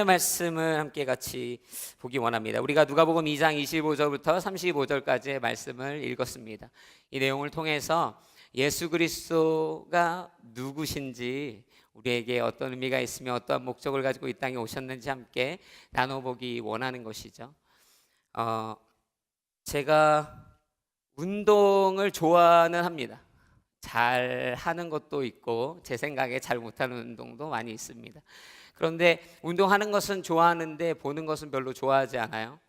말씀을 함께 같이 보기 원합니다. 우리가 누가복음 2장 25절부터 35절까지의 말씀을 읽었습니다. 이 내용을 통해서 예수 그리스도가 누구신지, 우리에게 어떤 의미가 있으며 어떠한 목적을 가지고 이 땅에 오셨는지 함께 나눠보기 원하는 것이죠. 제가 운동을 좋아는 합니다. 잘 하는 것도 있고 제 생각에 잘 못하는 운동도 많이 있습니다. 그런데 운동하는 것은 좋아하는데 보는 것은 별로 좋아하지 않아요.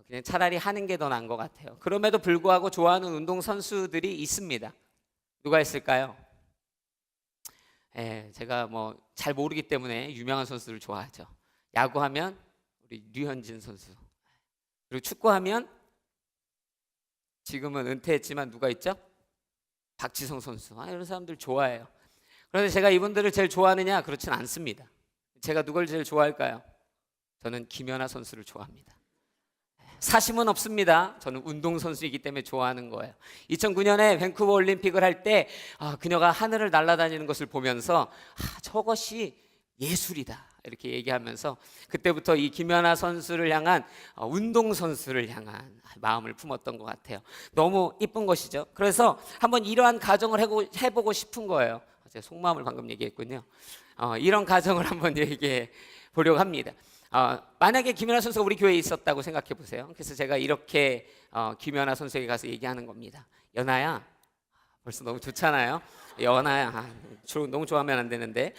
그냥 차라리 하는 게 더 나은 것 같아요. 그럼에도 불구하고 좋아하는 운동 선수들이 있습니다. 누가 있을까요? 제가 뭐 잘 모르기 때문에 유명한 선수를 좋아하죠. 야구하면 우리 류현진 선수, 그리고 축구하면 지금은 은퇴했지만 누가 있죠? 박지성 선수. 이런 사람들 좋아해요. 그런데 제가 이분들을 제일 좋아하느냐? 그렇진 않습니다. 제가 누굴 제일 좋아할까요? 저는 김연아 선수를 좋아합니다. 사심은 없습니다. 저는 운동선수이기 때문에 좋아하는 거예요. 2009년에 밴쿠버 올림픽을 할 때 그녀가 하늘을 날아다니는 것을 보면서 저것이 예술이다 이렇게 얘기하면서 그때부터 이 김연아 선수를 향한 운동선수를 향한 마음을 품었던 것 같아요. 너무 이쁜 것이죠. 그래서 한번 이러한 가정을 해보고 싶은 거예요. 제가 속마음을 방금 얘기했군요. 이런 가정을 한번 얘기해 보려고 합니다. 만약에 김연아 선수가 우리 교회에 있었다고 생각해 보세요. 그래서 제가 이렇게 김연아 선수에게 가서 얘기하는 겁니다. 연아야, 벌써 너무 좋잖아요. 연아야, 너무 좋아하면 안 되는데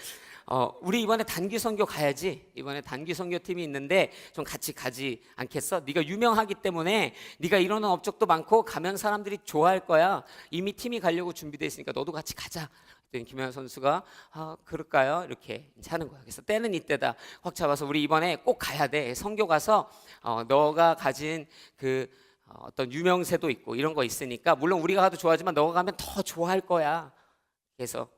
우리 이번에 단기 선교 가야지. 이번에 단기 선교 팀이 있는데 좀 같이 가지 않겠어? 네가 유명하기 때문에 네가 이러는 업적도 많고 가면 사람들이 좋아할 거야. 이미 팀이 가려고 준비되어 있으니까 너도 같이 가자. 김연아 선수가 그럴까요? 이렇게 하는 거예요. 그래서 때는 이때다 확 잡아서 우리 이번에 꼭 가야 돼. 선교 가서 너가 가진 그 어떤 유명세도 있고 이런 거 있으니까 물론 우리가 가도 좋아하지만 너가 가면 더 좋아할 거야. 그래서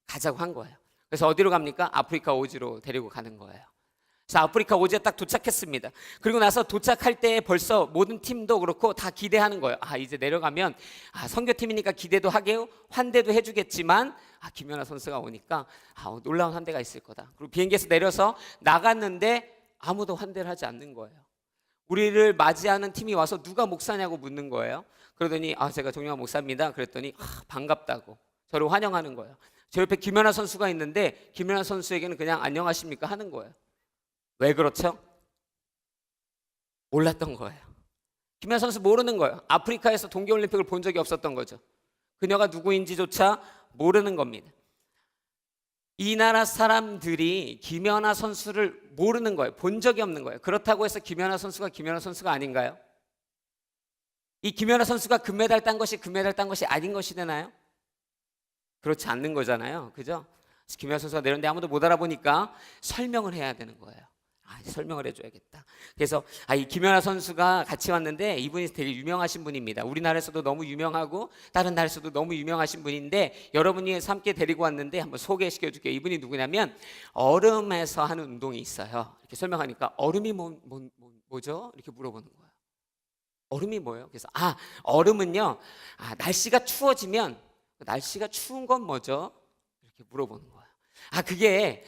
가자고 한 거예요. 그래서 어디로 갑니까? 아프리카 오지로 데리고 가는 거예요. 그래서 아프리카 오지에 딱 도착했습니다. 그리고 나서 도착할 때 벌써 모든 팀도 그렇고 다 기대하는 거예요. 이제 내려가면 선교팀이니까 기대도 하게요, 환대도 해주겠지만 김연아 선수가 오니까 놀라운 환대가 있을 거다. 그리고 비행기에서 내려서 나갔는데 아무도 환대를 하지 않는 거예요. 우리를 맞이하는 팀이 와서 누가 목사냐고 묻는 거예요. 그러더니 제가 정영환 목사입니다. 그랬더니 반갑다고 저를 환영하는 거예요. 제 옆에 김연아 선수가 있는데 김연아 선수에게는 그냥 안녕하십니까 하는 거예요. 왜 그렇죠? 몰랐던 거예요. 김연아 선수 모르는 거예요. 아프리카에서 동계올림픽을 본 적이 없었던 거죠. 그녀가 누구인지조차 모르는 겁니다. 이 나라 사람들이 김연아 선수를 모르는 거예요. 본 적이 없는 거예요. 그렇다고 해서 김연아 선수가 김연아 선수가 아닌가요? 이 김연아 선수가 금메달 딴 것이 금메달 딴 것이 아닌 것이 되나요? 그렇지 않는 거잖아요. 그죠? 김연아 선수가 내렸는데 아무도 못 알아보니까 설명을 해야 되는 거예요. 설명을 해줘야겠다. 그래서 이 김연아 선수가 같이 왔는데 이분이 되게 유명하신 분입니다. 우리나라에서도 너무 유명하고 다른 나라에서도 너무 유명하신 분인데 여러분이 함께 데리고 왔는데 한번 소개시켜 줄게요. 이분이 누구냐면 얼음에서 하는 운동이 있어요. 이렇게 설명하니까 얼음이 뭐죠? 이렇게 물어보는 거예요. 얼음이 뭐예요? 그래서 얼음은요 날씨가 추워지면 날씨가 추운 건 뭐죠? 이렇게 물어보는 거예요. 그게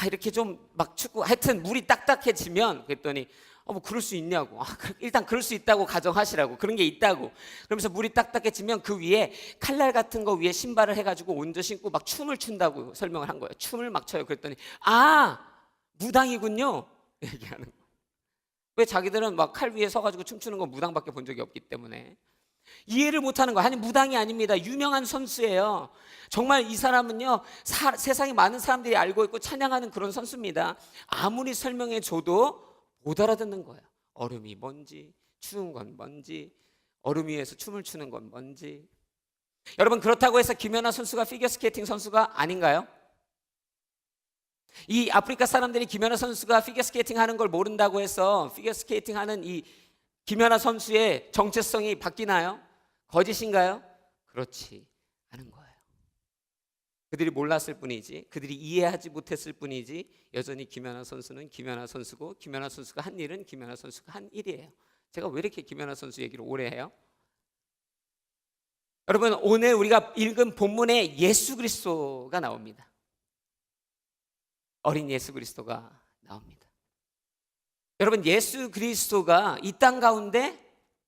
이렇게 좀 막 춥고 하여튼 물이 딱딱해지면 그랬더니 뭐 그럴 수 있냐고. 일단 그럴 수 있다고 가정하시라고. 그런 게 있다고. 그러면서 물이 딱딱해지면 그 위에 칼날 같은 거 위에 신발을 해가지고 얹어 신고 막 춤을 춘다고 설명을 한 거예요. 춤을 막 춰요. 그랬더니 무당이군요 얘기하는 거예요. 왜 자기들은 막 칼 위에 서가지고 춤추는 건 무당밖에 본 적이 없기 때문에 이해를 못하는 거예요. 무당이 아닙니다. 유명한 선수예요. 정말 이 사람은요 세상에 많은 사람들이 알고 있고 찬양하는 그런 선수입니다. 아무리 설명해 줘도 못 알아듣는 거예요. 얼음이 뭔지, 추운 건 뭔지, 얼음 위에서 춤을 추는 건 뭔지. 여러분, 그렇다고 해서 김연아 선수가 피겨스케이팅 선수가 아닌가요? 이 아프리카 사람들이 김연아 선수가 피겨스케이팅 하는 걸 모른다고 해서 피겨스케이팅 하는 이 김연아 선수의 정체성이 바뀌나요? 거짓인가요? 그렇지 않은 거예요. 그들이 몰랐을 뿐이지, 그들이 이해하지 못했을 뿐이지 여전히 김연아 선수는 김연아 선수고 김연아 선수가 한 일은 김연아 선수가 한 일이에요. 제가 왜 이렇게 김연아 선수 얘기를 오래 해요? 여러분, 오늘 우리가 읽은 본문에 예수 그리스도가 나옵니다. 어린 예수 그리스도가 나옵니다. 여러분, 예수 그리스도가 이 땅 가운데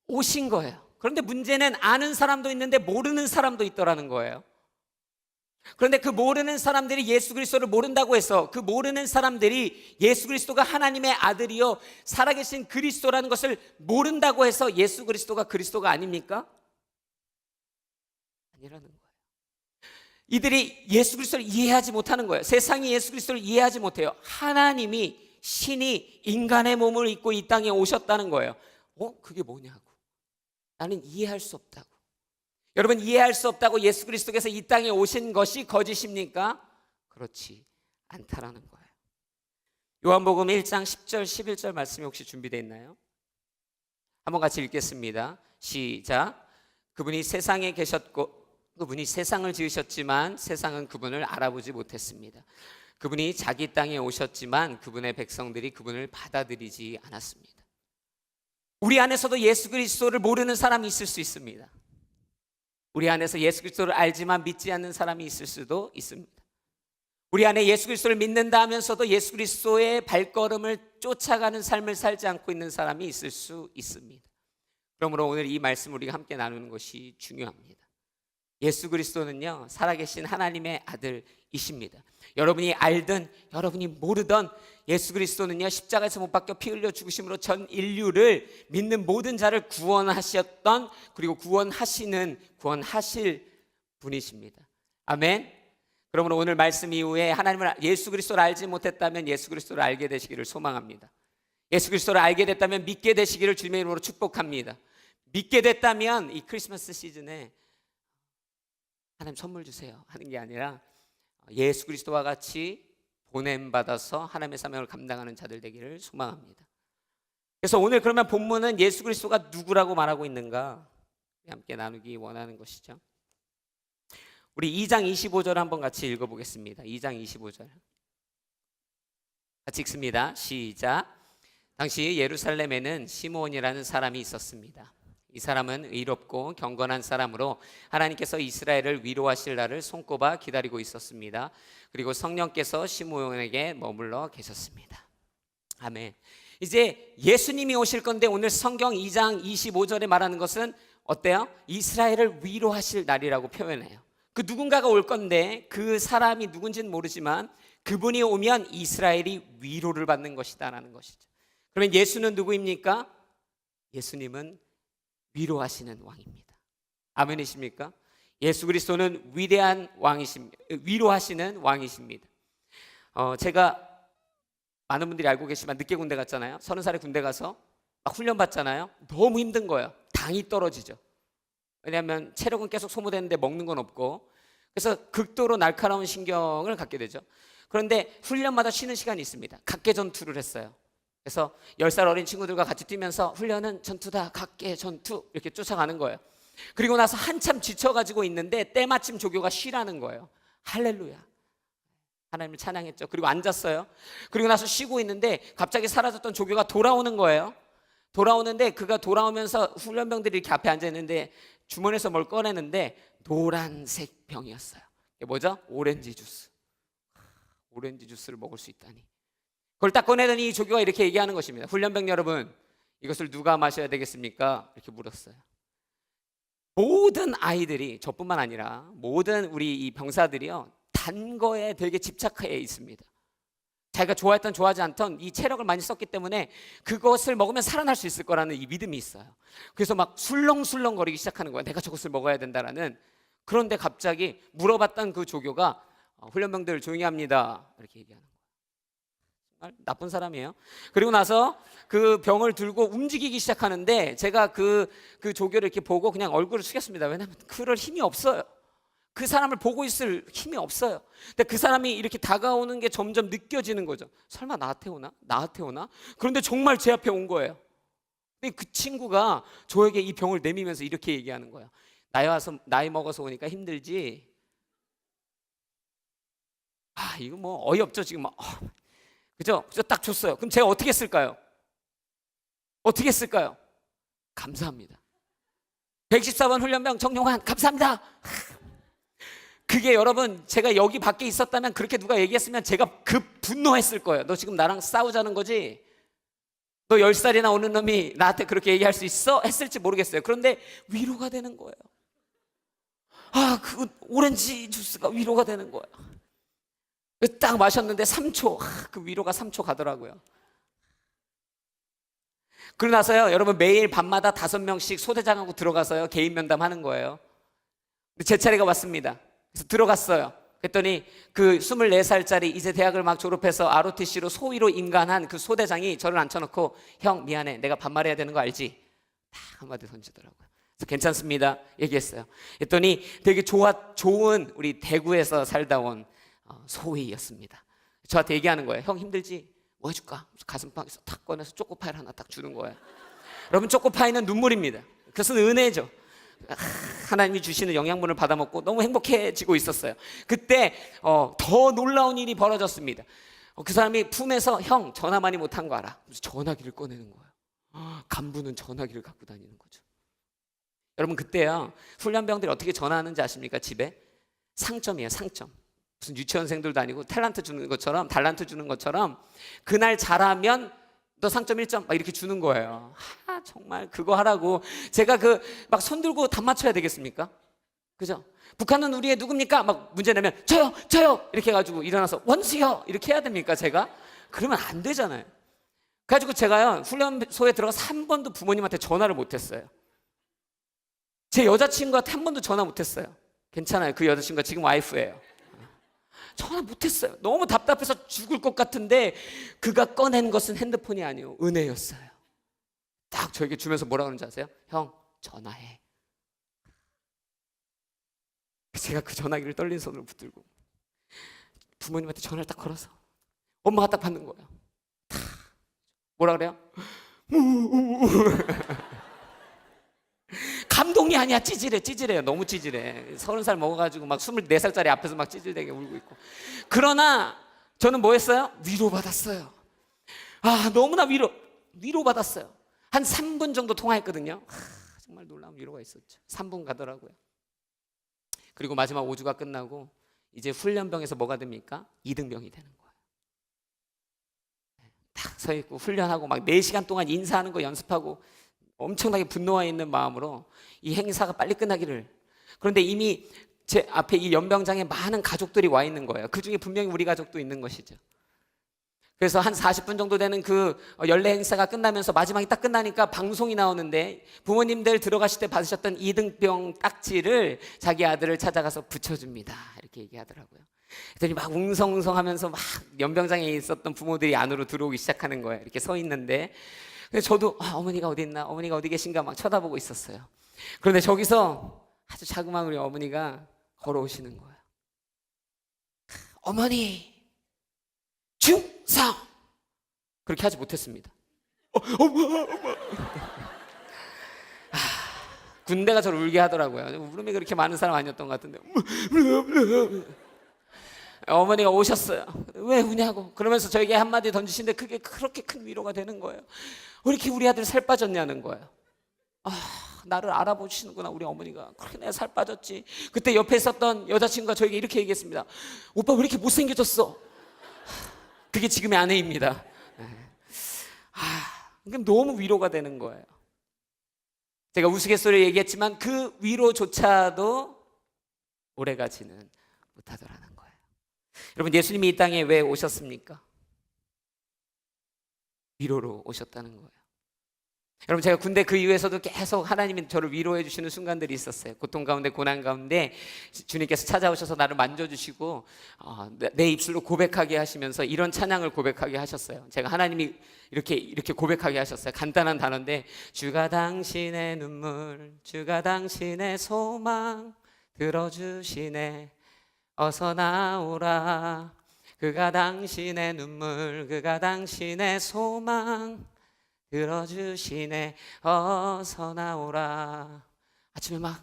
오신 거예요. 그런데 문제는 아는 사람도 있는데 모르는 사람도 있더라는 거예요. 그런데 그 모르는 사람들이 예수 그리스도를 모른다고 해서 그 모르는 사람들이 예수 그리스도가 하나님의 아들이요 살아계신 그리스도라는 것을 모른다고 해서 예수 그리스도가 그리스도가 아닙니까? 아니라는 거예요. 이들이 예수 그리스도를 이해하지 못하는 거예요. 세상이 예수 그리스도를 이해하지 못해요. 하나님이 신이 인간의 몸을 입고 이 땅에 오셨다는 거예요. 그게 뭐냐고. 나는 이해할 수 없다고. 여러분, 이해할 수 없다고 예수 그리스도께서 이 땅에 오신 것이 거짓입니까? 그렇지 않다라는 거예요. 요한복음 1장 10절 11절 말씀이 혹시 준비되어 있나요? 한번 같이 읽겠습니다. 시작. 그분이 세상에 계셨고 그분이 세상을 지으셨지만 세상은 그분을 알아보지 못했습니다. 그분이 자기 땅에 오셨지만 그분의 백성들이 그분을 받아들이지 않았습니다. 우리 안에서도 예수 그리스도를 모르는 사람이 있을 수 있습니다. 우리 안에서 예수 그리스도를 알지만 믿지 않는 사람이 있을 수도 있습니다. 우리 안에 예수 그리스도를 믿는다 하면서도 예수 그리스도의 발걸음을 쫓아가는 삶을 살지 않고 있는 사람이 있을 수 있습니다. 그러므로 오늘 이 말씀을 우리가 함께 나누는 것이 중요합니다. 예수 그리스도는요 살아계신 하나님의 아들이십니다. 여러분이 알든 여러분이 모르든 예수 그리스도는요 십자가에서 못 박혀 피 흘려 죽으심으로 전 인류를 믿는 모든 자를 구원하셨던 그리고 구원하실 분이십니다. 아멘. 그러므로 오늘 말씀 이후에 하나님을 예수 그리스도를 알지 못했다면 예수 그리스도를 알게 되시기를 소망합니다. 예수 그리스도를 알게 됐다면 믿게 되시기를 주님의 이름으로 축복합니다. 믿게 됐다면 이 크리스마스 시즌에 하나님 선물 주세요 하는 게 아니라 예수 그리스도와 같이 보냄받아서 하나님의 사명을 감당하는 자들 되기를 소망합니다. 그래서 오늘 그러면 본문은 예수 그리스도가 누구라고 말하고 있는가 함께 나누기 원하는 것이죠. 우리 2장 25절 한번 같이 읽어보겠습니다. 2장 25절 같이 읽습니다. 시작. 당시 예루살렘에는 시므온이라는 사람이 있었습니다. 이 사람은 의롭고 경건한 사람으로 하나님께서 이스라엘을 위로하실 날을 손꼽아 기다리고 있었습니다. 그리고 성령께서 시므온에게 머물러 계셨습니다. 아멘. 이제 예수님이 오실 건데 오늘 성경 2장 25절에 말하는 것은 어때요? 이스라엘을 위로하실 날이라고 표현해요. 그 누군가가 올 건데 그 사람이 누군지는 모르지만 그분이 오면 이스라엘이 위로를 받는 것이다 라는 것이죠. 그러면 예수는 누구입니까? 예수님은 위로하시는 왕입니다. 아멘이십니까? 예수 그리스도는 위대한 왕이십니다. 위로하시는 왕이십니다. 제가 많은 분들이 알고 계시지만 늦게 군대 갔잖아요. 30살에 군대 가서 막 훈련 받잖아요. 너무 힘든 거예요. 당이 떨어지죠. 왜냐하면 체력은 계속 소모되는데 먹는 건 없고 그래서 극도로 날카로운 신경을 갖게 되죠. 그런데 훈련마다 쉬는 시간이 있습니다. 각계 전투를 했어요. 그래서 10살 어린 친구들과 같이 뛰면서 훈련은 전투다 각계 전투 이렇게 쫓아가는 거예요. 그리고 나서 한참 지쳐가지고 있는데 때마침 조교가 쉬라는 거예요. 할렐루야, 하나님을 찬양했죠. 그리고 앉았어요. 그리고 나서 쉬고 있는데 갑자기 사라졌던 조교가 돌아오는 거예요. 돌아오는데 그가 돌아오면서 훈련병들이 이렇게 앞에 앉아있는데 주머니에서 뭘 꺼내는데 노란색 병이었어요. 이게 뭐죠? 오렌지 주스. 오렌지 주스를 먹을 수 있다니. 그걸 딱 꺼내더니 이 조교가 이렇게 얘기하는 것입니다. 훈련병 여러분, 이것을 누가 마셔야 되겠습니까? 이렇게 물었어요. 모든 아이들이, 저뿐만 아니라 모든 우리 이 병사들이요, 단 거에 되게 집착해 있습니다. 자기가 좋아했던 좋아하지 않던 이 체력을 많이 썼기 때문에 그것을 먹으면 살아날 수 있을 거라는 이 믿음이 있어요. 그래서 막 술렁술렁 거리기 시작하는 거예요. 내가 저것을 먹어야 된다라는. 그런데 갑자기 물어봤던 그 조교가 훈련병들 조용히 합니다 이렇게 얘기하는 거예요. 정말 나쁜 사람이에요. 그리고 나서 그 병을 들고 움직이기 시작하는데 제가 그 조교를 이렇게 보고 그냥 얼굴을 숙였습니다. 왜냐하면 그럴 힘이 없어요. 그 사람을 보고 있을 힘이 없어요. 근데 그 사람이 이렇게 다가오는 게 점점 느껴지는 거죠. 설마 나한테 오나? 나한테 오나? 그런데 정말 제 앞에 온 거예요. 근데 그 친구가 저에게 이 병을 내미면서 이렇게 얘기하는 거예요. 나이 먹어서 오니까 힘들지? 이거 뭐 어이없죠 지금 막. 그죠? 딱 줬어요. 그럼 제가 어떻게 했을까요? 어떻게 했을까요? 감사합니다. 114번 훈련병 정용환 감사합니다. 그게 여러분 제가 여기 밖에 있었다면 그렇게 누가 얘기했으면 제가 급 분노했을 거예요. 너 지금 나랑 싸우자는 거지? 너 10살이나 오는 놈이 나한테 그렇게 얘기할 수 있어? 했을지 모르겠어요. 그런데 위로가 되는 거예요. 그 오렌지 주스가 위로가 되는 거예요. 딱 마셨는데 3초, 그 위로가 3초 가더라고요. 그러고 나서요, 여러분 매일 밤마다 5명씩 소대장하고 들어가서요 개인 면담하는 거예요. 근데 제 차례가 왔습니다. 그래서 들어갔어요. 그랬더니 그 24살짜리 이제 대학을 막 졸업해서 ROTC로 소위로 임관한 그 소대장이 저를 앉혀놓고, 형 미안해, 내가 반말해야 되는 거 알지? 딱 한마디 던지더라고요. 그래서 괜찮습니다 얘기했어요. 그랬더니 되게 좋은 우리 대구에서 살다 온 소위였습니다. 저한테 얘기하는 거예요. 형 힘들지? 뭐 해줄까? 가슴팍에서 탁 꺼내서 초코파이를 하나 딱 주는 거예요. 여러분, 초코파이는 눈물입니다. 그것은 은혜죠. 하나님이 주시는 영양분을 받아먹고 너무 행복해지고 있었어요. 그때 더 놀라운 일이 벌어졌습니다. 그 사람이 품에서, 형 전화 많이 못한 거 알아? 전화기를 꺼내는 거예요. 간부는 전화기를 갖고 다니는 거죠. 여러분, 그때요 훈련병들이 어떻게 전화하는지 아십니까? 집에 상점이에요. 상점. 무슨 유치원생들도 아니고 달란트 주는 것처럼 그날 잘하면 너 상점 1점 막 이렇게 주는 거예요. 정말 그거 하라고 제가 막 손 들고 답 맞춰야 되겠습니까? 그죠? 북한은 우리의 누굽니까? 막 문제 내면 저요 이렇게 해가지고 일어나서 원수요 이렇게 해야 됩니까? 제가? 그러면 안 되잖아요. 그래가지고 제가요 훈련소에 들어가서 한 번도 부모님한테 전화를 못했어요. 제 여자친구한테 한 번도 전화 못했어요. 괜찮아요. 그 여자친구가 지금 와이프예요. 전화 못했어요. 너무 답답해서 죽을 것 같은데 그가 꺼낸 것은 핸드폰이 아니에요. 은혜였어요. 딱 저에게 주면서 뭐라 그러는지 아세요? 형 전화해. 제가 그 전화기를 떨린 손으로 붙들고 부모님한테 전화를 딱 걸어서 엄마가 딱 받는 거예요. 다 뭐라 그래요? 감동이 아니야. 찌질해요. 너무 찌질해. 30살 먹어가지고 막 24살짜리 앞에서 막 찌질되게 울고 있고. 그러나 저는 뭐 했어요? 위로받았어요. 너무나 위로받았어요. 한 3분 정도 통화했거든요. 정말 놀라운 위로가 있었죠. 3분 가더라고요. 그리고 마지막 5주가 끝나고 이제 훈련병에서 뭐가 됩니까? 2등병이 되는 거예요. 딱 서 있고 훈련하고 막 4시간 동안 인사하는 거 연습하고 엄청나게 분노와 있는 마음으로 이 행사가 빨리 끝나기를. 그런데 이미 제 앞에 이 연병장에 많은 가족들이 와 있는 거예요. 그 중에 분명히 우리 가족도 있는 것이죠. 그래서 한 40분 정도 되는 그 연례 행사가 끝나면서 마지막이 딱 끝나니까 방송이 나오는데 부모님들 들어가실 때 받으셨던 2등병 딱지를 자기 아들을 찾아가서 붙여줍니다. 이렇게 얘기하더라고요. 그랬더니 막 웅성웅성하면서 막 연병장에 있었던 부모들이 안으로 들어오기 시작하는 거예요. 이렇게 서 있는데 그래서 저도 어머니가 어디 있나, 어머니가 어디 계신가 막 쳐다보고 있었어요. 그런데 저기서 아주 자그마한 우리 어머니가 걸어오시는 거예요. 어머니 충성! 그렇게 하지 못했습니다. 엄마. 군대가 저를 울게 하더라고요. 울음이 그렇게 많은 사람 아니었던 것 같은데 어머니가 오셨어요. 왜 우냐고 그러면서 저에게 한마디 던지시는데 그게 그렇게 큰 위로가 되는 거예요. 왜 이렇게 우리 아들 살 빠졌냐는 거예요. 나를 알아보시는구나 우리 어머니가. 그렇게 내가 살 빠졌지. 그때 옆에 있었던 여자친구가 저에게 이렇게 얘기했습니다. 오빠 왜 이렇게 못생겨졌어? 그게 지금의 아내입니다. 그게 너무 위로가 되는 거예요. 제가 우스갯소리로 얘기했지만 그 위로조차도 오래가지는 못하더라는 거예요. 여러분, 예수님이 이 땅에 왜 오셨습니까? 위로로 오셨다는 거예요. 여러분, 제가 군대 그 이후에서도 계속 하나님이 저를 위로해 주시는 순간들이 있었어요. 고통 가운데 고난 가운데 주님께서 찾아오셔서 나를 만져주시고 내 입술로 고백하게 하시면서 이런 찬양을 고백하게 하셨어요. 제가 하나님이 이렇게 고백하게 하셨어요. 간단한 단어인데 주가 당신의 눈물, 주가 당신의 소망 들어주시네 어서 나오라. 그가 당신의 눈물, 그가 당신의 소망 들어주시네 어서 나오라. 아침에 막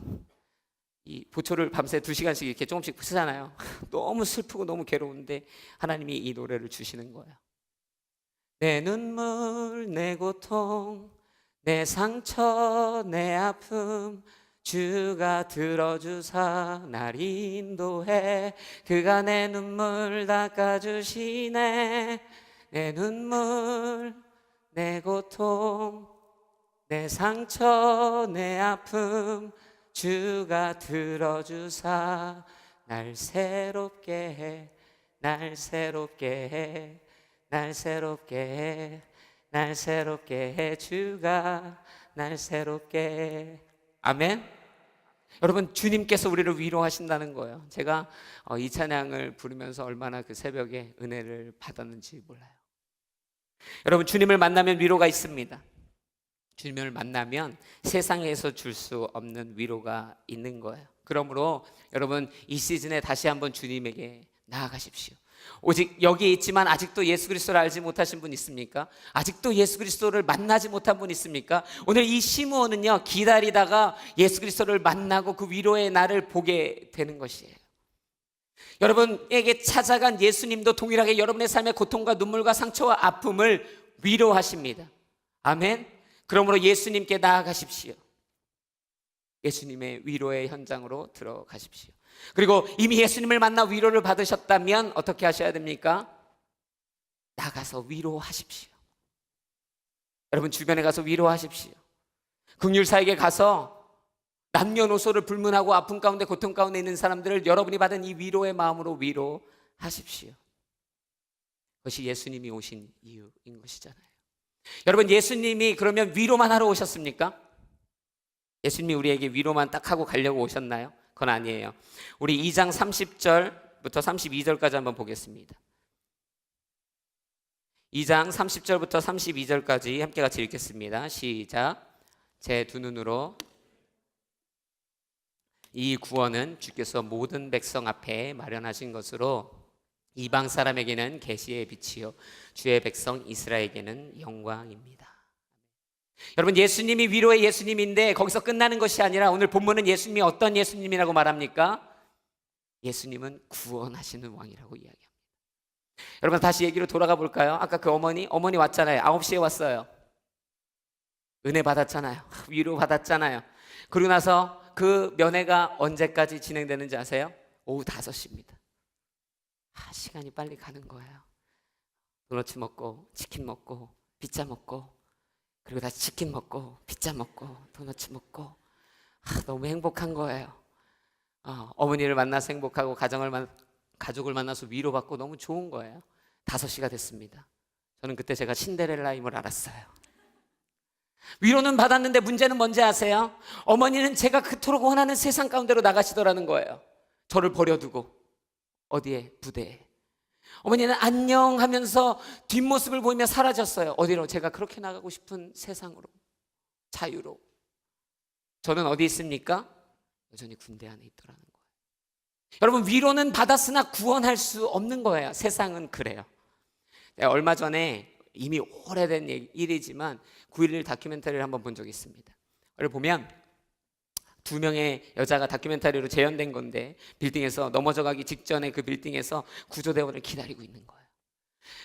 이 보초를 밤새 2시간씩 이렇게 조금씩 쓰잖아요. 너무 슬프고 너무 괴로운데 하나님이 이 노래를 주시는 거예요. 내 눈물, 내 고통, 내 상처, 내 아픔 주가 들어주사 날 인도해. 그가 내 눈물 닦아주시네. 내 눈물, 내 고통, 내 상처, 내 아픔 주가 들어주사 날 새롭게 해, 날 새롭게 해, 날 새롭게 해, 날 새롭게 해. 주가 날 새롭게 해. 아멘. 여러분, 주님께서 우리를 위로하신다는 거예요. 제가 이 찬양을 부르면서 얼마나 그 새벽에 은혜를 받았는지 몰라요. 여러분, 주님을 만나면 위로가 있습니다. 주님을 만나면 세상에서 줄 수 없는 위로가 있는 거예요. 그러므로 여러분, 이 시즌에 다시 한번 주님에게 나아가십시오. 오직 여기 있지만 아직도 예수 그리스도를 알지 못하신 분 있습니까? 아직도 예수 그리스도를 만나지 못한 분 있습니까? 오늘 이 시므온은요, 기다리다가 예수 그리스도를 만나고 그 위로의 날을 보게 되는 것이에요. 여러분에게 찾아간 예수님도 동일하게 여러분의 삶의 고통과 눈물과 상처와 아픔을 위로하십니다. 아멘. 그러므로 예수님께 나아가십시오. 예수님의 위로의 현장으로 들어가십시오. 그리고 이미 예수님을 만나 위로를 받으셨다면 어떻게 하셔야 됩니까? 나가서 위로하십시오. 여러분, 주변에 가서 위로하십시오. 긍휼사에게 가서 남녀노소를 불문하고 아픔 가운데 고통 가운데 있는 사람들을 여러분이 받은 이 위로의 마음으로 위로하십시오. 그것이 예수님이 오신 이유인 것이잖아요. 여러분, 예수님이 그러면 위로만 하러 오셨습니까? 예수님이 우리에게 위로만 딱 하고 가려고 오셨나요? 그건 아니에요. 우리 2장 30절부터 32절까지 한번 보겠습니다. 2장 30절부터 32절까지 함께 같이 읽겠습니다. 시작. 제 두 눈으로 이 구원은 주께서 모든 백성 앞에 마련하신 것으로 이방 사람에게는 계시의 빛이요 주의 백성 이스라엘에게는 영광입니다. 여러분, 예수님이 위로의 예수님인데 거기서 끝나는 것이 아니라 오늘 본문은 예수님이 어떤 예수님이라고 말합니까? 예수님은 구원하시는 왕이라고 이야기합니다. 여러분, 다시 얘기로 돌아가 볼까요? 아까 그 어머니 왔잖아요. 9시에 왔어요. 은혜 받았잖아요. 위로 받았잖아요. 그러고 나서 그 면회가 언제까지 진행되는지 아세요? 오후 5시입니다. 시간이 빨리 가는 거예요. 도넛 먹고 치킨 먹고 피자 먹고 그리고 다시 치킨 먹고 피자 먹고 도넛 먹고 너무 행복한 거예요. 어머니를 만나서 행복하고 가족을 만나서 위로받고 너무 좋은 거예요. 5시가 됐습니다. 저는 그때 제가 신데렐라임을 알았어요. 위로는 받았는데 문제는 뭔지 아세요? 어머니는 제가 그토록 원하는 세상 가운데로 나가시더라는 거예요. 저를 버려두고 어디에? 부대에. 어머니는 안녕 하면서 뒷모습을 보이며 사라졌어요. 어디로? 제가 그렇게 나가고 싶은 세상으로, 자유로. 저는 어디 있습니까? 여전히 군대 안에 있더라는 거예요. 여러분, 위로는 받았으나 구원할 수 없는 거예요. 세상은 그래요. 얼마 전에 이미 오래된 일이지만 9.11 다큐멘터리를 한번 본 적이 있습니다. 그걸 보면 2명의 여자가 다큐멘터리로 재현된 건데 빌딩에서 넘어져가기 직전에 그 빌딩에서 구조대원을 기다리고 있는 거예요.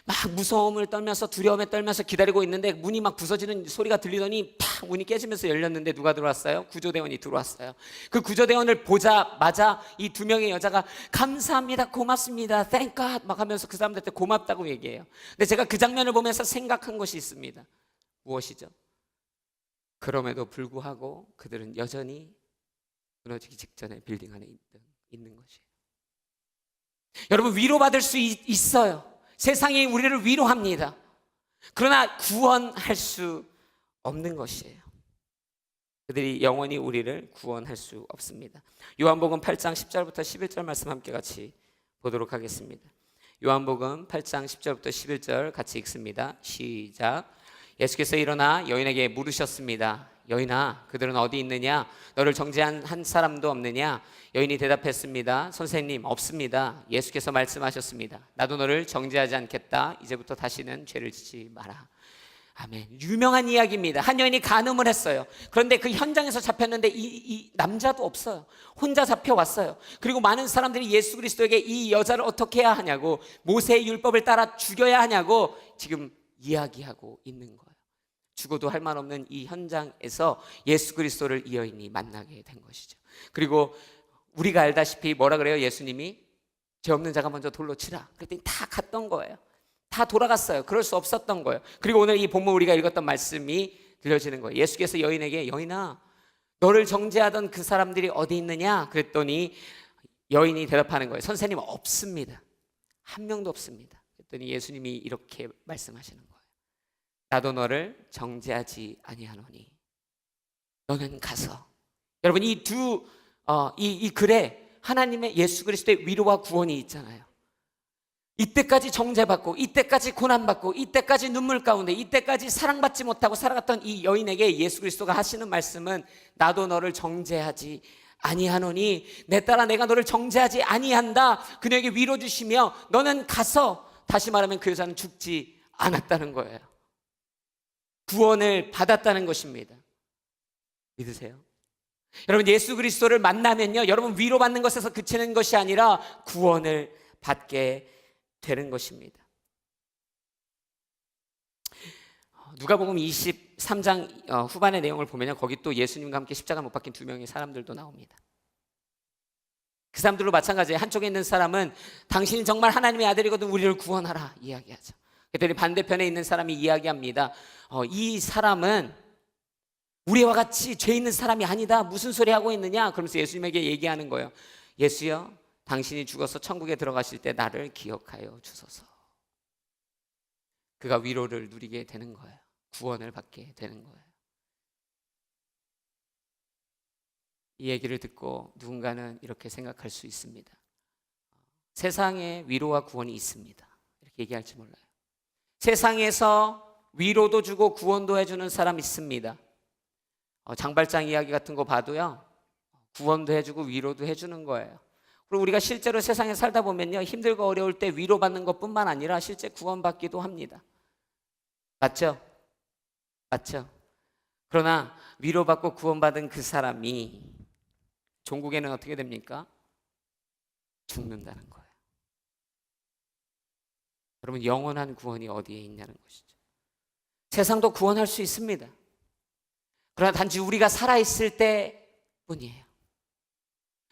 막 무서움을 떨면서 두려움에 떨면서 기다리고 있는데 문이 막 부서지는 소리가 들리더니 팍 문이 깨지면서 열렸는데 누가 들어왔어요? 구조대원이 들어왔어요. 그 구조대원을 보자마자 이 2명의 여자가 감사합니다, 고맙습니다, thank God 막 하면서 그 사람들한테 고맙다고 얘기해요. 근데 제가 그 장면을 보면서 생각한 것이 있습니다. 무엇이죠? 그럼에도 불구하고 그들은 여전히 무너지기 직전에 빌딩 안에 있는 것이에요. 여러분, 위로받을 수 있어요. 세상이 우리를 위로합니다. 그러나 구원할 수 없는 것이에요. 그들이 영원히 우리를 구원할 수 없습니다. 요한복음 8장 10절부터 11절 말씀 함께 같이 보도록 하겠습니다. 요한복음 8장 10절부터 11절 같이 읽습니다. 시작. 예수께서 일어나 여인에게 물으셨습니다. 여인아, 그들은 어디 있느냐? 너를 정죄한 한 사람도 없느냐? 여인이 대답했습니다. 선생님, 없습니다. 예수께서 말씀하셨습니다. 나도 너를 정죄하지 않겠다. 이제부터 다시는 죄를 짓지 마라. 아멘. 유명한 이야기입니다. 한 여인이 간음을 했어요. 그런데 그 현장에서 잡혔는데 이 남자도 없어요. 혼자 잡혀왔어요. 그리고 많은 사람들이 예수 그리스도에게 이 여자를 어떻게 해야 하냐고, 모세의 율법을 따라 죽여야 하냐고 지금 이야기하고 있는 거예요. 죽어도 할 말 없는 이 현장에서 예수 그리스도를 이 여인이 만나게 된 것이죠. 그리고 우리가 알다시피 뭐라 그래요? 예수님이 죄 없는 자가 먼저 돌로 치라. 그랬더니 다 갔던 거예요. 다 다 돌아갔어요. 그럴 수 없었던 거예요. 그리고 오늘 이 본문 우리가 읽었던 말씀이 들려지는 거예요. 예수께서 여인에게 여인아 너를 정죄하던 그 사람들이 어디 있느냐 그랬더니 여인이 대답하는 거예요. 선생님 없습니다. 한 명도 없습니다. 그랬더니 예수님이 이렇게 말씀하시는 거예요. 나도 너를 정죄하지 아니하노니 너는 가서. 여러분 이 글에 하나님의 예수 그리스도의 위로와 구원이 있잖아요. 이때까지 정죄받고 이때까지 고난받고 이때까지 눈물 가운데 이때까지 사랑받지 못하고 살아갔던 이 여인에게 예수 그리스도가 하시는 말씀은 나도 너를 정죄하지 아니하노니 내 딸아 내가 너를 정죄하지 아니한다. 그녀에게 위로 주시며 너는 가서. 다시 말하면 그 여자는 죽지 않았다는 거예요. 구원을 받았다는 것입니다. 믿으세요? 여러분 예수 그리스도를 만나면요 여러분 위로받는 것에서 그치는 것이 아니라 구원을 받게 되는 것입니다. 누가복음 23장 후반의 내용을 보면요 거기 또 예수님과 함께 십자가 못 박힌 두 명의 사람들도 나옵니다. 그 사람들도 마찬가지예요. 한쪽에 있는 사람은 당신이 정말 하나님의 아들이거든 우리를 구원하라 이야기하죠. 그랬더니 반대편에 있는 사람이 이야기합니다. 이 사람은 우리와 같이 죄 있는 사람이 아니다. 무슨 소리 하고 있느냐? 그러면서 예수님에게 얘기하는 거예요. 예수여 당신이 죽어서 천국에 들어가실 때 나를 기억하여 주소서. 그가 위로를 누리게 되는 거예요. 구원을 받게 되는 거예요. 이 얘기를 듣고 누군가는 이렇게 생각할 수 있습니다. 세상에 위로와 구원이 있습니다. 이렇게 얘기할지 몰라요. 세상에서 위로도 주고 구원도 해주는 사람 있습니다. 장발장 이야기 같은 거 봐도요 구원도 해주고 위로도 해주는 거예요. 그리고 우리가 실제로 세상에 살다 보면요 힘들고 어려울 때 위로받는 것뿐만 아니라 실제 구원받기도 합니다. 맞죠? 맞죠? 그러나 위로받고 구원받은 그 사람이 종국에는 어떻게 됩니까? 죽는다는 거예요. 여러분 영원한 구원이 어디에 있냐는 것이죠. 세상도 구원할 수 있습니다. 그러나 단지 우리가 살아있을 때뿐이에요.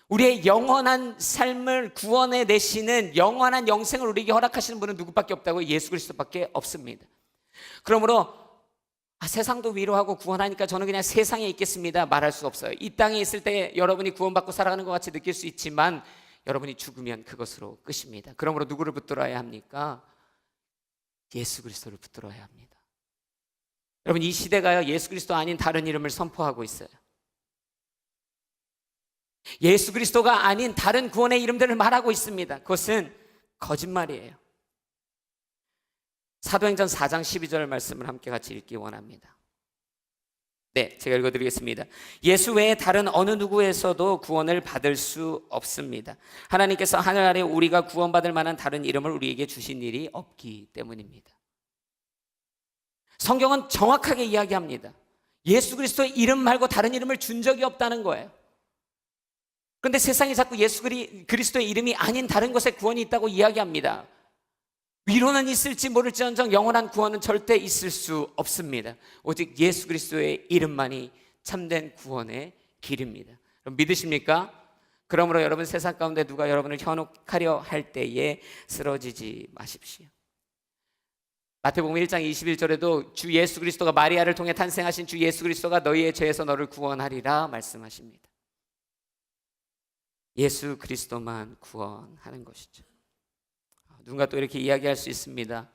우리의 영원한 삶을 구원해 내시는 영원한 영생을 우리에게 허락하시는 분은 누구밖에 없다고요? 예수 그리스도밖에 없습니다. 그러므로 세상도 위로하고 구원하니까 저는 그냥 세상에 있겠습니다 말할 수 없어요. 이 땅에 있을 때 여러분이 구원받고 살아가는 것 같이 느낄 수 있지만 여러분이 죽으면 그것으로 끝입니다. 그러므로 누구를 붙들어야 합니까? 예수 그리스도를 붙들어야 합니다. 여러분 이 시대가요 예수 그리스도 아닌 다른 이름을 선포하고 있어요. 예수 그리스도가 아닌 다른 구원의 이름들을 말하고 있습니다. 그것은 거짓말이에요. 사도행전 4장 12절 말씀을 함께 같이 읽기 원합니다. 네, 제가 읽어드리겠습니다. 예수 외에 다른 어느 누구에서도 구원을 받을 수 없습니다. 하나님께서 하늘 아래 우리가 구원받을 만한 다른 이름을 우리에게 주신 일이 없기 때문입니다. 성경은 정확하게 이야기합니다. 예수 그리스도의 이름 말고 다른 이름을 준 적이 없다는 거예요. 그런데 세상이 자꾸 예수 그리스도의 이름이 아닌 다른 것에 구원이 있다고 이야기합니다. 위로는 있을지 모를지언정 영원한 구원은 절대 있을 수 없습니다. 오직 예수 그리스도의 이름만이 참된 구원의 길입니다. 그럼 믿으십니까? 그러므로 여러분 세상 가운데 누가 여러분을 현혹하려 할 때에 쓰러지지 마십시오. 마태복음 1장 21절에도 주 예수 그리스도가 마리아를 통해 탄생하신 주 예수 그리스도가 너희의 죄에서 너를 구원하리라 말씀하십니다. 예수 그리스도만 구원하는 것이죠. 누군가 또 이렇게 이야기할 수 있습니다.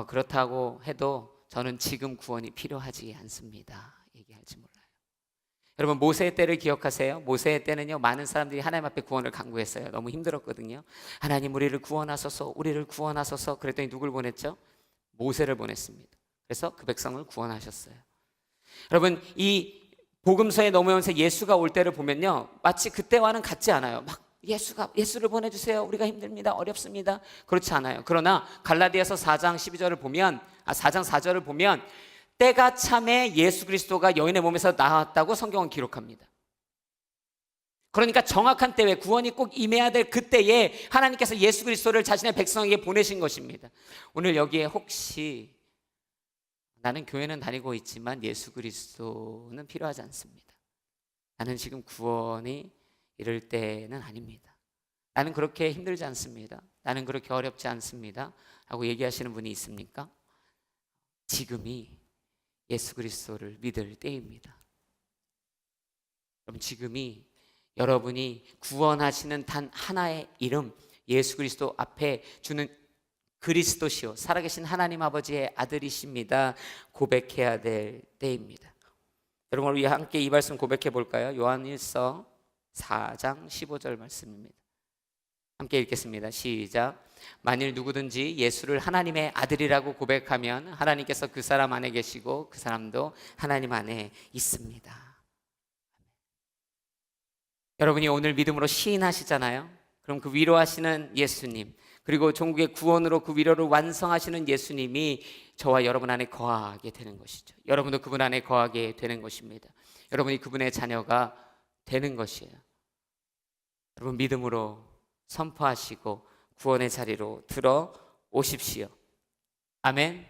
그렇다고 해도 저는 지금 구원이 필요하지 않습니다. 얘기할지 몰라요. 여러분 모세의 때를 기억하세요? 모세의 때는요 많은 사람들이 하나님 앞에 구원을 간구했어요. 너무 힘들었거든요. 하나님 우리를 구원하소서, 우리를 구원하소서. 그랬더니 누굴 보냈죠? 모세를 보냈습니다. 그래서 그 백성을 구원하셨어요. 여러분 이 복음서에 넘어오면서 예수가 올 때를 보면요 마치 그때와는 같지 않아요. 막 예수를 보내주세요. 우리가 힘듭니다. 어렵습니다. 그렇지 않아요. 그러나 갈라디아서 4장 12절을 보면 4장 4절을 보면 때가 참에 예수 그리스도가 여인의 몸에서 나왔다고 성경은 기록합니다. 그러니까 정확한 때에 구원이 꼭 임해야 될 그때에 하나님께서 예수 그리스도를 자신의 백성에게 보내신 것입니다. 오늘 여기에 혹시 나는 교회는 다니고 있지만 예수 그리스도는 필요하지 않습니다. 나는 지금 구원이 이럴 때는 아닙니다. 나는 그렇게 힘들지 않습니다. 나는 그렇게 어렵지 않습니다 하고 얘기하시는 분이 있습니까? 지금이 예수 그리스도를 믿을 때입니다. 그럼 지금이 여러분이 구원하시는 단 하나의 이름, 예수 그리스도 앞에 주는 그리스도시요 살아계신 하나님 아버지의 아들이십니다 고백해야 될 때입니다. 여러분, 우리 함께 이 말씀 고백해 볼까요? 요한일서 4장 15절 말씀입니다. 함께 읽겠습니다. 시작. 만일 누구든지 예수를 하나님의 아들이라고 고백하면 하나님께서 그 사람 안에 계시고 그 사람도 하나님 안에 있습니다. 여러분이 오늘 믿음으로 시인하시잖아요. 그럼 그 위로하시는 예수님, 그리고 종국의 구원으로 그 위로를 완성하시는 예수님이 저와 여러분 안에 거하게 되는 것이죠. 여러분도 그분 안에 거하게 되는 것입니다. 여러분이 그분의 자녀가 되는 것이에요. 여러분 믿음으로 선포하시고 구원의 자리로 들어오십시오. 아멘.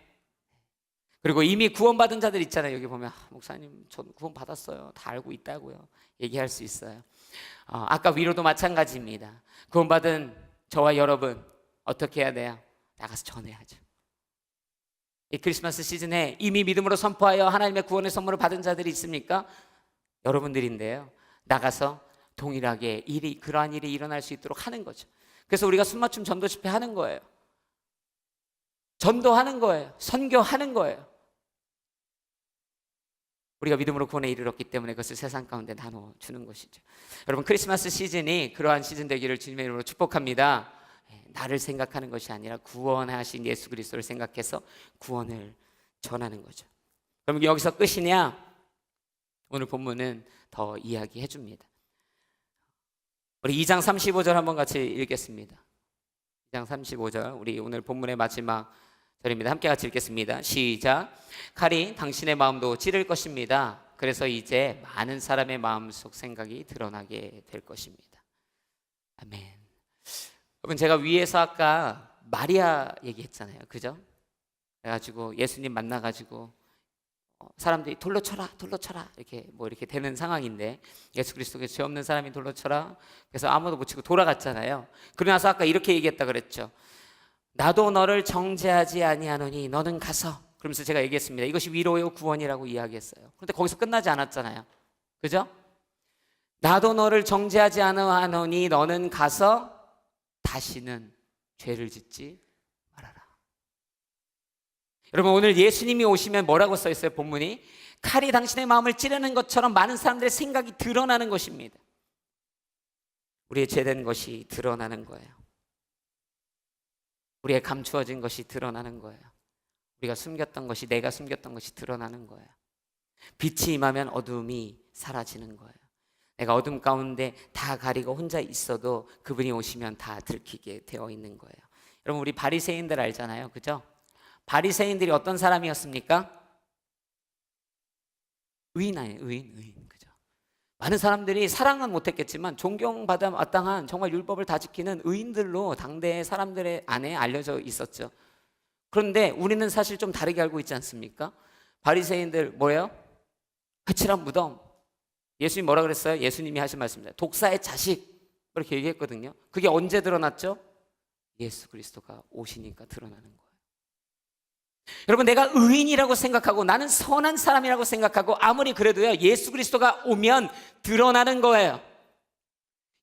그리고 이미 구원받은 자들 있잖아요. 여기 보면 목사님 전 구원 받았어요. 다 알고 있다고요. 얘기할 수 있어요. 아까 위로도 마찬가지입니다. 구원받은 저와 여러분 어떻게 해야 돼요? 나가서 전해야죠. 이 크리스마스 시즌에 이미 믿음으로 선포하여 하나님의 구원의 선물을 받은 자들이 있습니까? 여러분들인데요. 나가서 동일하게 그러한 일이 일어날 수 있도록 하는 거죠. 그래서 우리가 숨맞춤 전도 집회 하는 거예요. 전도하는 거예요. 선교하는 거예요. 우리가 믿음으로 구원에 이르렀기 때문에 그것을 세상 가운데 나눠주는 것이죠. 여러분 크리스마스 시즌이 그러한 시즌 되기를 주님의 이름으로 축복합니다. 나를 생각하는 것이 아니라 구원하신 예수 그리스도를 생각해서 구원을 전하는 거죠. 그럼 여기서 끝이냐? 오늘 본문은 더 이야기해 줍니다. 우리 2장 35절 한번 같이 읽겠습니다. 2장 35절 우리 오늘 본문의 마지막 절입니다. 함께 같이 읽겠습니다. 시작. 칼이 당신의 마음도 찌를 것입니다. 그래서 이제 많은 사람의 마음속 생각이 드러나게 될 것입니다. 아멘. 여러분 제가 위에서 아까 마리아 얘기했잖아요. 그죠? 그래가지고 예수님 만나가지고 사람들이 돌로 쳐라 이렇게 되는 상황인데 예수 그리스도께 죄 없는 사람이 돌로 쳐라. 그래서 아무도 못 치고 돌아갔잖아요. 그러고 나서 아까 이렇게 얘기했다 그랬죠. 나도 너를 정죄하지 아니하노니 너는 가서. 그러면서 제가 얘기했습니다. 이것이 위로요 구원이라고 이야기했어요. 그런데 거기서 끝나지 않았잖아요. 그죠? 나도 너를 정죄하지 아니하노니 너는 가서 다시는 죄를 짓지 말아라. 여러분 오늘 예수님이 오시면 뭐라고 써 있어요? 본문이 칼이 당신의 마음을 찌르는 것처럼 많은 사람들의 생각이 드러나는 것입니다. 우리의 죄된 것이 드러나는 거예요. 우리의 감추어진 것이 드러나는 거예요. 우리가 숨겼던 것이, 내가 숨겼던 것이 드러나는 거예요. 빛이 임하면 어둠이 사라지는 거예요. 내가 어둠 가운데 다 가리고 혼자 있어도 그분이 오시면 다 들키게 되어 있는 거예요. 여러분 우리 바리새인들 알잖아요. 그죠? 바리새인들이 어떤 사람이었습니까? 의인 아니에요. 의인. 그죠? 많은 사람들이 사랑은 못했겠지만 존경받아 마땅한 정말 율법을 다 지키는 의인들로 당대의 사람들의 안에 알려져 있었죠. 그런데 우리는 사실 좀 다르게 알고 있지 않습니까? 바리새인들 뭐예요? 회칠한 무덤. 예수님 뭐라 그랬어요? 예수님이 하신 말씀입니다. 독사의 자식 그렇게 얘기했거든요. 그게 언제 드러났죠? 예수 그리스도가 오시니까 드러나는 거예요. 여러분 내가 의인이라고 생각하고 나는 선한 사람이라고 생각하고 아무리 그래도요 예수 그리스도가 오면 드러나는 거예요.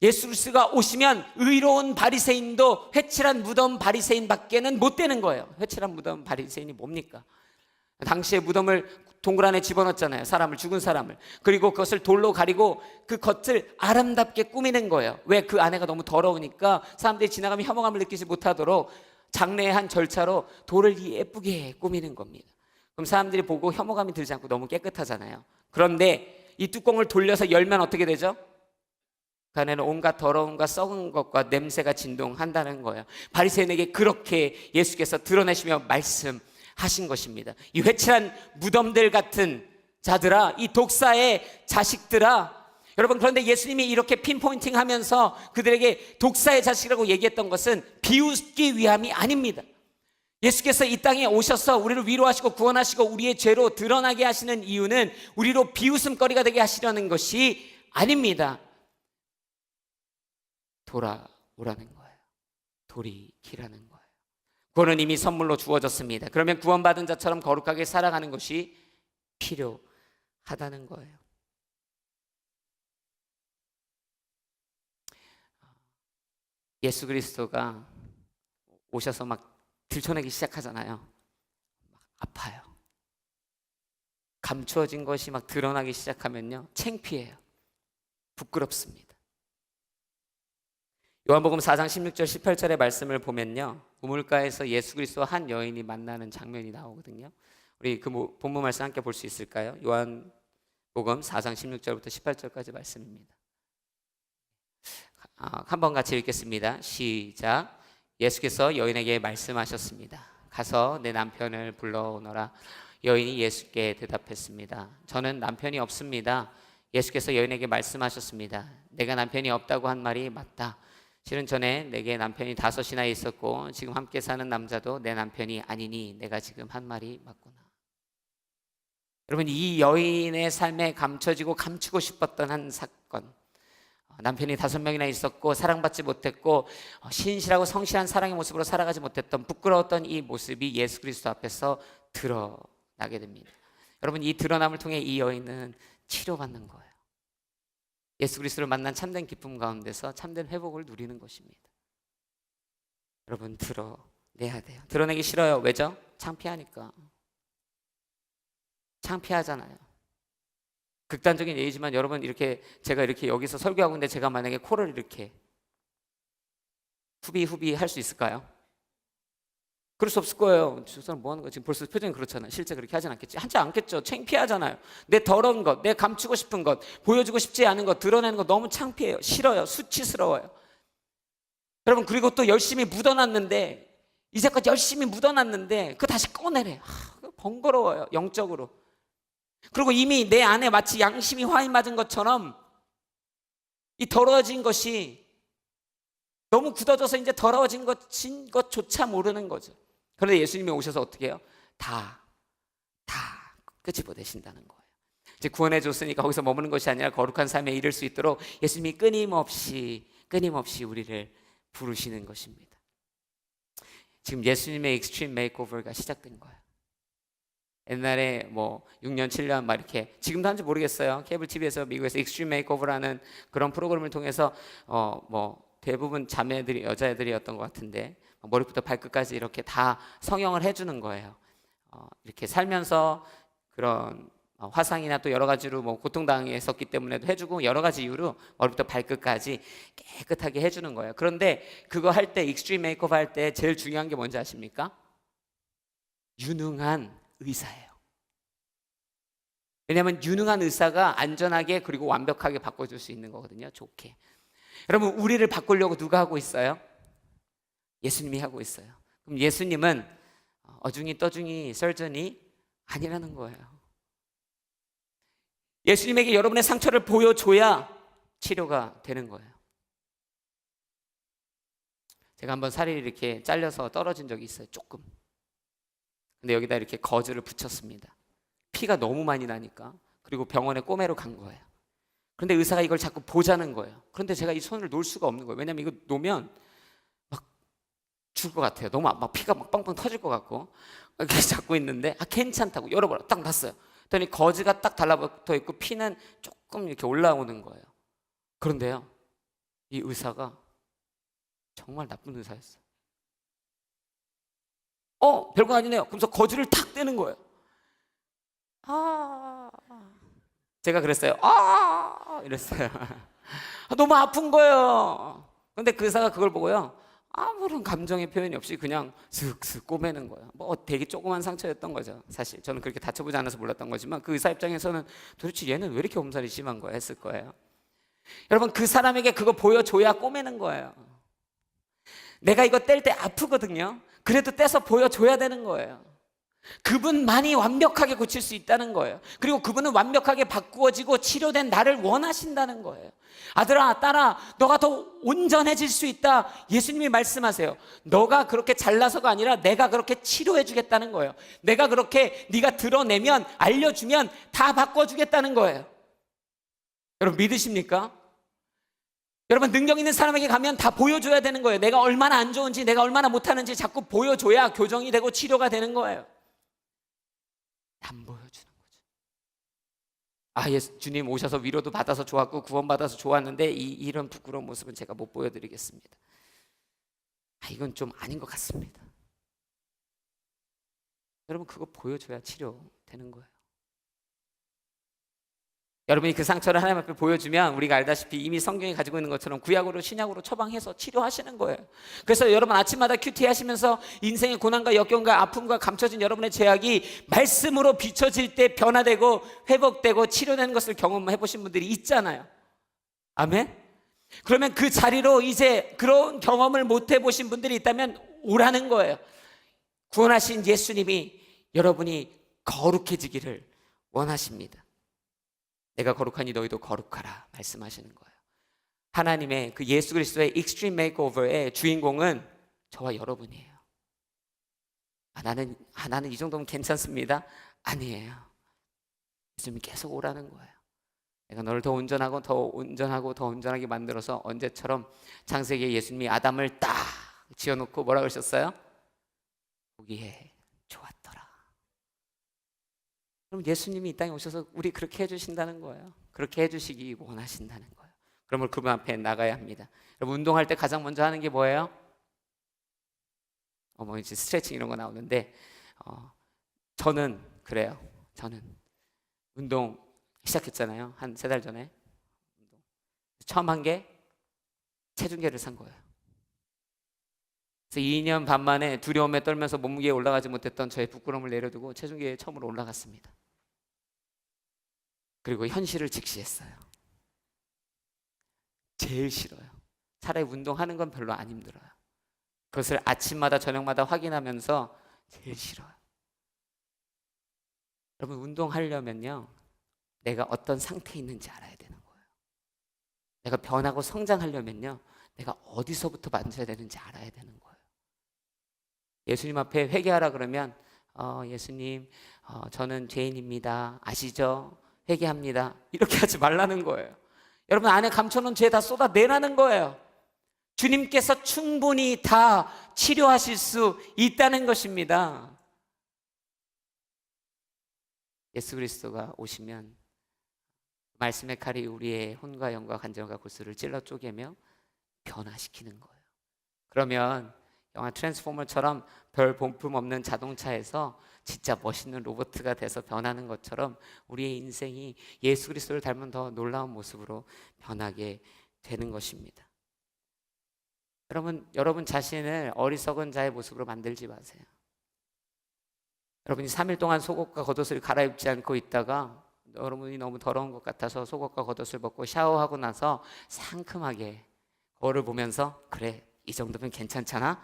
예수 그리스도가 오시면 의로운 바리새인도 회칠한 무덤 바리새인밖에는 못 되는 거예요. 회칠한 무덤 바리새인이 뭡니까? 당시에 무덤을 동굴 안에 집어넣었잖아요. 사람을, 죽은 사람을. 그리고 그것을 돌로 가리고 그 겉을 아름답게 꾸미는 거예요. 왜? 그 안에가 너무 더러우니까 사람들이 지나가면 혐오감을 느끼지 못하도록 장래의 한 절차로 돌을 예쁘게 꾸미는 겁니다. 그럼 사람들이 보고 혐오감이 들지 않고 너무 깨끗하잖아요. 그런데 이 뚜껑을 돌려서 열면 어떻게 되죠? 그 안에는 온갖 더러움과 썩은 것과 냄새가 진동한다는 거예요. 바리새인에게 그렇게 예수께서 드러내시며 말씀하신 것입니다. 이 회칠한 무덤들 같은 자들아, 이 독사의 자식들아. 여러분 그런데 예수님이 이렇게 핀포인팅 하면서 그들에게 독사의 자식이라고 얘기했던 것은 비웃기 위함이 아닙니다. 예수께서 이 땅에 오셔서 우리를 위로하시고 구원하시고 우리의 죄로 드러나게 하시는 이유는 우리로 비웃음거리가 되게 하시려는 것이 아닙니다. 돌아오라는 거예요. 돌이키라는 거예요. 구원은 이미 선물로 주어졌습니다. 그러면 구원받은 자처럼 거룩하게 살아가는 것이 필요하다는 거예요. 예수 그리스도가 오셔서 막 들춰내기 시작하잖아요. 막 아파요. 감추어진 것이 막 드러나기 시작하면요, 창피해요. 부끄럽습니다. 요한복음 4장 16절 18절의 말씀을 보면요, 우물가에서 예수 그리스도와 한 여인이 만나는 장면이 나오거든요. 우리 그 본문 말씀 함께 볼 수 있을까요? 요한복음 4장 16절부터 18절까지 말씀입니다. 한번 같이 읽겠습니다. 시작. 예수께서 여인에게 말씀하셨습니다. 가서 내 남편을 불러오너라. 여인이 예수께 대답했습니다. 저는 남편이 없습니다. 예수께서 여인에게 말씀하셨습니다. 내가 남편이 없다고 한 말이 맞다. 실은 전에 내게 남편이 5이나 있었고 지금 함께 사는 남자도 내 남편이 아니니 내가 지금 한 말이 맞구나. 여러분, 이 여인의 삶에 감춰지고 감추고 싶었던 한 사건, 남편이 5명이나 있었고 사랑받지 못했고 신실하고 성실한 사랑의 모습으로 살아가지 못했던 부끄러웠던 이 모습이 예수 그리스도 앞에서 드러나게 됩니다. 여러분, 이 드러남을 통해 이 여인은 치료받는 거예요. 예수 그리스도를 만난 참된 기쁨 가운데서 참된 회복을 누리는 것입니다. 여러분, 드러내야 돼요. 드러내기 싫어요. 왜죠? 창피하니까. 창피하잖아요. 극단적인 예이지만 여러분, 이렇게 제가 이렇게 여기서 설교하고 있는데 제가 만약에 코를 이렇게 후비 할 수 있을까요? 그럴 수 없을 거예요. 저 사람 뭐 하는 거야? 지금 벌써 표정이 그렇잖아요. 실제 그렇게 하진 않겠지. 하지 않겠죠. 창피하잖아요. 내 더러운 것, 내 감추고 싶은 것, 보여주고 싶지 않은 것, 드러내는 것 너무 창피해요. 싫어요. 수치스러워요. 여러분, 그리고 또 열심히 묻어놨는데, 이제껏 열심히 묻어놨는데 그거 다시 꺼내래. 번거로워요. 영적으로. 그리고 이미 내 안에 마치 양심이 화인 맞은 것처럼 이 더러워진 것이 너무 굳어져서 이제 더러워진 것조차 모르는 거죠. 그런데 예수님이 오셔서 어떻게 해요? 다 끄집어내신다는 거예요. 이제 구원해 줬으니까 거기서 머무는 것이 아니라 거룩한 삶에 이를 수 있도록 예수님이 끊임없이 우리를 부르시는 것입니다. 지금 예수님의 익스트림 메이크오버가 시작된 거예요. 옛날에 뭐 6년, 7년 막 이렇게, 지금도 하는지 모르겠어요. 케이블 TV에서 미국에서 익스트림 메이크오버라는 그런 프로그램을 통해서 뭐 대부분 자매들이, 여자애들이었던 것 같은데 머리부터 발끝까지 이렇게 다 성형을 해주는 거예요. 이렇게 살면서 그런 화상이나 또 여러 가지로 뭐 고통당했었기 때문에도 해주고 여러 가지 이유로 머리부터 발끝까지 깨끗하게 해주는 거예요. 그런데 그거 할 때, 익스트림 메이크오버 할 때 제일 중요한 게 뭔지 아십니까? 유능한 의사예요. 왜냐하면 유능한 의사가 안전하게 그리고 완벽하게 바꿔줄 수 있는 거거든요. 좋게. 여러분, 우리를 바꾸려고 누가 하고 있어요? 예수님이 하고 있어요. 그럼 예수님은 어중이 떠중이 설전이 아니라는 거예요. 예수님에게 여러분의 상처를 보여줘야 치료가 되는 거예요. 제가 한번 살이 이렇게 잘려서 떨어진 적이 있어요. 조금. 근데 여기다 이렇게 거즈를 붙였습니다. 피가 너무 많이 나니까. 그리고 병원에 꼬매러 간 거예요. 그런데 의사가 이걸 자꾸 보자는 거예요. 그런데 제가 이 손을 놓을 수가 없는 거예요. 왜냐면 이거 놓으면 막 죽을 것 같아요. 너무 막 피가 막 빵빵 터질 것 같고. 이렇게 잡고 있는데 괜찮다고 열어버려. 딱 놨어요. 그랬더니 거즈가 딱 달라붙어 있고 피는 조금 이렇게 올라오는 거예요. 그런데요, 이 의사가 정말 나쁜 의사였어요. 별거 아니네요. 그러면서 거즈를 탁 떼는 거예요. 제가 그랬어요. 이랬어요. 너무 아픈 거예요. 근데 그 의사가 그걸 보고요, 아무런 감정의 표현이 없이 그냥 슥슥 꼬매는 거예요. 뭐 되게 조그만 상처였던 거죠. 사실 저는 그렇게 다쳐보지 않아서 몰랐던 거지만 그 의사 입장에서는 도대체 얘는 왜 이렇게 엄살이 심한 거야 했을 거예요. 여러분, 그 사람에게 그거 보여줘야 꼬매는 거예요. 내가 이거 뗄 때 아프거든요. 그래도 떼서 보여줘야 되는 거예요. 그분만이 완벽하게 고칠 수 있다는 거예요. 그리고 그분은 완벽하게 바꾸어지고 치료된 나를 원하신다는 거예요. 아들아, 딸아, 너가 더 온전해질 수 있다. 예수님이 말씀하세요. 너가 그렇게 잘나서가 아니라 내가 그렇게 치료해 주겠다는 거예요. 내가 그렇게 네가 드러내면, 알려주면 다 바꿔주겠다는 거예요. 여러분, 믿으십니까? 여러분, 능력 있는 사람에게 가면 다 보여줘야 되는 거예요. 내가 얼마나 안 좋은지, 내가 얼마나 못하는지 자꾸 보여줘야 교정이 되고 치료가 되는 거예요. 안 보여주는 거죠. 예수 주님 오셔서 위로도 받아서 좋았고 구원받아서 좋았는데 이런 부끄러운 모습은 제가 못 보여드리겠습니다. 이건 좀 아닌 것 같습니다. 여러분, 그거 보여줘야 치료되는 거예요. 여러분이 그 상처를 하나님 앞에 보여주면 우리가 알다시피 이미 성경이 가지고 있는 것처럼 구약으로 신약으로 처방해서 치료하시는 거예요. 그래서 여러분 아침마다 큐티 하시면서 인생의 고난과 역경과 아픔과 감춰진 여러분의 죄악이 말씀으로 비춰질 때 변화되고 회복되고 치료되는 것을 경험해 보신 분들이 있잖아요. 아멘? 그러면 그 자리로 이제 그런 경험을 못 해보신 분들이 있다면 오라는 거예요. 구원하신 예수님이 여러분이 거룩해지기를 원하십니다. 내가 거룩하니 너희도 거룩하라 말씀하시는 거예요. 하나님의 그 예수 그리스도의 익스트림 메이크오버의 주인공은 저와 여러분이에요. 나는 이 정도면 괜찮습니다. 아니에요. 예수님이 계속 오라는 거예요. 내가 너를 더 온전하고 더 온전하고 더 온전하게 만들어서 언제처럼 창세기에 예수님이 아담을 딱 지어놓고 뭐라 그러셨어요? 보기에 좋았더라. 그럼 예수님이 이 땅에 오셔서 우리 그렇게 해주신다는 거예요. 그렇게 해주시기 원하신다는 거예요. 그러면 그분 앞에 나가야 합니다. 여러분, 운동할 때 가장 먼저 하는 게 뭐예요? 이제 스트레칭 이런 거 나오는데 저는 그래요. 저는 운동 시작했잖아요. 한 3달 전에. 처음 한 게 체중계를 산 거예요. 그래서 2년 반 만에 두려움에 떨면서 몸무게에 올라가지 못했던 저의 부끄러움을 내려두고 체중계에 처음으로 올라갔습니다. 그리고 현실을 직시했어요. 제일 싫어요. 차라리 운동하는 건 별로 안 힘들어요. 그것을 아침마다 저녁마다 확인하면서 제일 싫어요. 여러분, 운동하려면요, 내가 어떤 상태에 있는지 알아야 되는 거예요. 내가 변하고 성장하려면요, 내가 어디서부터 만져야 되는지 알아야 되는 거예요. 예수님 앞에 회개하라 그러면 예수님, 저는 죄인입니다. 아시죠? 회개합니다. 이렇게 하지 말라는 거예요. 여러분, 안에 감춰놓은 죄 다 쏟아내라는 거예요. 주님께서 충분히 다 치료하실 수 있다는 것입니다. 예수 그리스도가 오시면 말씀의 칼이 우리의 혼과 영과 간절과 골수를 찔러 쪼개며 변화시키는 거예요. 그러면 영화 트랜스포머처럼 별 본품 없는 자동차에서 진짜 멋있는 로봇가 돼서 변하는 것처럼 우리의 인생이 예수 그리스도를 닮은 더 놀라운 모습으로 변하게 되는 것입니다. 여러분 자신을 어리석은 자의 모습으로 만들지 마세요. 여러분이 3일 동안 속옷과 겉옷을 갈아입지 않고 있다가 여러분이 너무 더러운 것 같아서 속옷과 겉옷을 벗고 샤워하고 나서 상큼하게 거울을 보면서 그래, 이 정도면 괜찮잖아?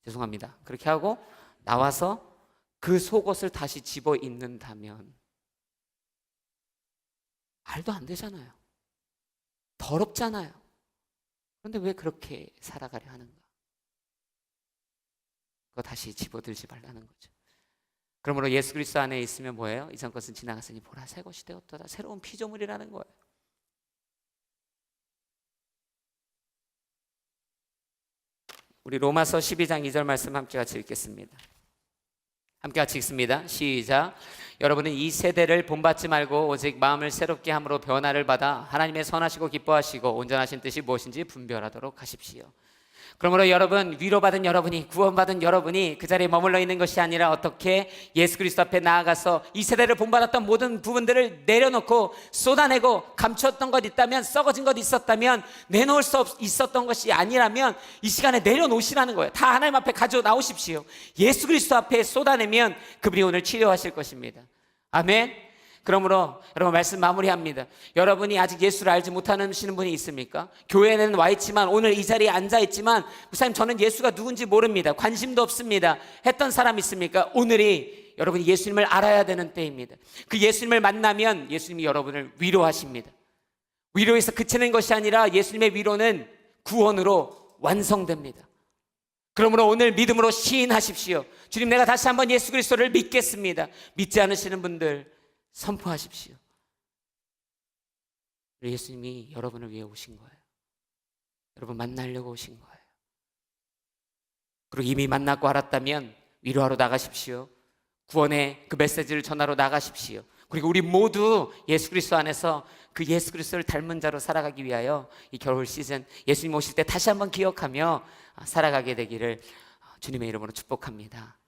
죄송합니다. 그렇게 하고 나와서 그 속옷을 다시 집어 입는다면 말도 안 되잖아요. 더럽잖아요. 그런데 왜 그렇게 살아가려 하는가? 그거 다시 집어들지 말라는 거죠. 그러므로 예수 그리스도 안에 있으면 뭐예요? 이전 것은 지나갔으니 보라 새 것이 되었도다. 새로운 피조물이라는 거예요. 우리 로마서 12장 2절 말씀 함께 같이 읽겠습니다. 함께 같이 읽습니다. 시작. 여러분은 이 세대를 본받지 말고 오직 마음을 새롭게 함으로 변화를 받아 하나님의 선하시고 기뻐하시고 온전하신 뜻이 무엇인지 분별하도록 하십시오. 그러므로 여러분, 위로받은 여러분이, 구원받은 여러분이 그 자리에 머물러 있는 것이 아니라 어떻게 예수 그리스도 앞에 나아가서 이 세대를 본받았던 모든 부분들을 내려놓고 쏟아내고 감췄던 것 있다면, 썩어진 것 있었다면, 내놓을 수 있었던 것이 아니라면 이 시간에 내려놓으시라는 거예요. 다 하나님 앞에 가져 나오십시오. 예수 그리스도 앞에 쏟아내면 그분이 오늘 치료하실 것입니다. 아멘. 그러므로 여러분, 말씀 마무리합니다. 여러분이 아직 예수를 알지 못하는 분이 있습니까? 교회에는 와 있지만, 오늘 이 자리에 앉아 있지만, 목사님 저는 예수가 누군지 모릅니다, 관심도 없습니다 했던 사람 있습니까? 오늘이 여러분이 예수님을 알아야 되는 때입니다. 그 예수님을 만나면 예수님이 여러분을 위로하십니다. 위로에서 그치는 것이 아니라 예수님의 위로는 구원으로 완성됩니다. 그러므로 오늘 믿음으로 시인하십시오. 주님, 내가 다시 한번 예수 그리스도를 믿겠습니다. 믿지 않으시는 분들 선포하십시오. 예수님이 여러분을 위해 오신 거예요. 여러분 만나려고 오신 거예요. 그리고 이미 만났고 알았다면 위로하러 나가십시오. 구원의 그 메시지를 전하러 나가십시오. 그리고 우리 모두 예수 그리스도 안에서 그 예수 그리스도를 닮은 자로 살아가기 위하여 이 겨울 시즌 예수님 오실 때 다시 한번 기억하며 살아가게 되기를 주님의 이름으로 축복합니다.